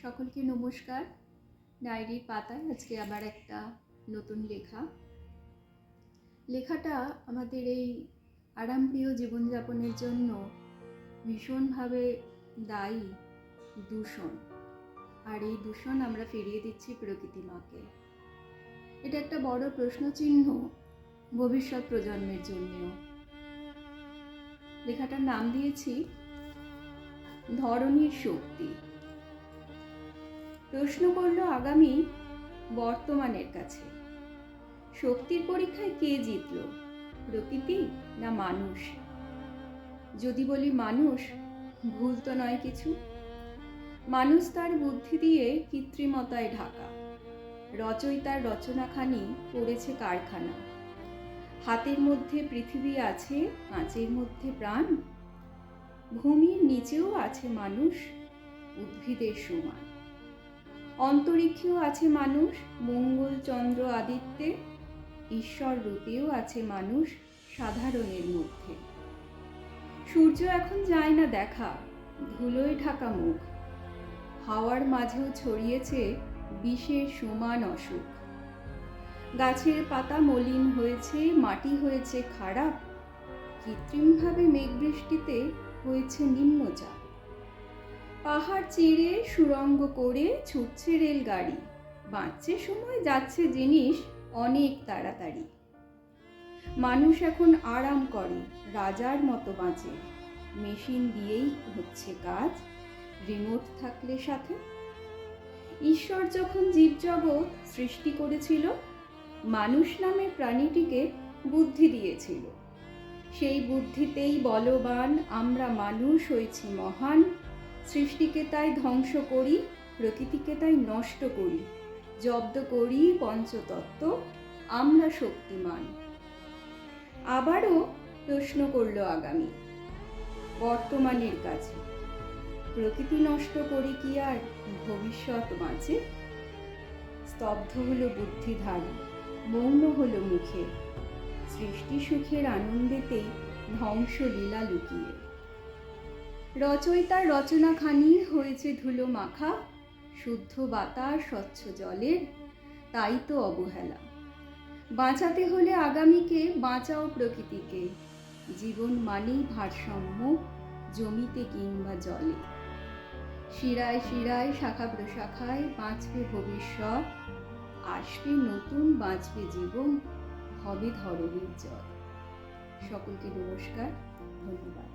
সকলকে নমস্কার। ডায়েরির পাতায় আজকে আবার একটা নতুন লেখাটা আমাদের এই আরামপ্রিয় জীবনযাপনের জন্য ভীষণভাবে দায়ী দূষণ। আর এই দূষণ আমরা ফিরিয়ে দিচ্ছি প্রকৃতি মাকে। এটা একটা বড় প্রশ্নচিহ্ন ভবিষ্যৎ প্রজন্মের জন্যও। লেখাটার নাম দিয়েছি ধরণীর শক্তি। প্রশ্ন করল আগামী বর্তমানের কাছে, শক্তির পরীক্ষায় কে জিতল, প্রকৃতি না মানুষ? যদি বলি মানুষ, ভুল তো নয় কিছু। মানুষ তার বুদ্ধি দিয়ে কৃত্রিমতায় ঢাকা, রচয়িতার রচনাখানি করেছে কারখানা। হাতের মধ্যে পৃথিবী আছে, কাঁচের মধ্যে প্রাণ। ভূমির নিচেও আছে মানুষ, উদ্ভিদের সমান। অন্তরিক্ষেও আছে মানুষ, মঙ্গল চন্দ্র আদিত্যে। ঈশ্বর রূপেও আছে মানুষ সাধারণের মধ্যে। সূর্য এখন যায় না দেখা, ধুলোয় ঢাকা মুখ। হাওয়ার মাঝেও ছড়িয়েছে বিষের সমান অসুখ। গাছের পাতা মলিন হয়েছে, মাটি হয়েছে খারাপ। কৃত্রিমভাবে মেঘবৃষ্টিতে হয়েছে নিম্নচাপ। পাহাড় চিরে সুড়ঙ্গ করে ছুটছে রেলগাড়ি। বাঁচছে সময়, যাচ্ছে জিনিস অনেক তাড়াতাড়ি। মানুষ এখন আরাম করে, রাজার মতো বাঁচে। মেশিন দিয়েই হচ্ছে কাজ, রিমোট থাকলে সাথে। ঈশ্বর যখন জীবজগৎ সৃষ্টি করেছিল, মানুষ নামে প্রাণীটিকে বুদ্ধি দিয়েছিল। সেই বুদ্ধিতেই বলবান আমরা মানুষ হয়েছি মহান। সৃষ্টিকে তাই ধ্বংস করি, প্রকৃতিকে তাই নষ্ট করি। জব্দ করি পঞ্চতত্ত্ব, আমরা শক্তিমান। আবারও প্রশ্ন করল আগামী বর্তমানের কাছে, প্রকৃতি নষ্ট করি কি আর ভবিষ্যৎ বাঁচে? স্তব্ধ হলো বুদ্ধিধারী, মৌন হলো মুখে। সৃষ্টি সুখের আনন্দেতেই ধ্বংসলীলা লুকিয়ে। রচয়িতার রচনাখানি হয়েছে ধুলো মাখা। শুদ্ধ বাতাস, স্বচ্ছ জলের তাই তো অবহেলা। বাঁচাতে হলে আগামীকে, বাঁচাও প্রকৃতিকে। জীবন মানেই ভারসাম্য, জমিতে কিংবা জলে। শিরায় শিরায়, শাখা প্রশাখায় বাঁচবে ভবিষ্যৎ। আসবে নতুন, বাঁচবে জীবন, হবে ধরণীর জল। সকলকে নমস্কার, ধন্যবাদ।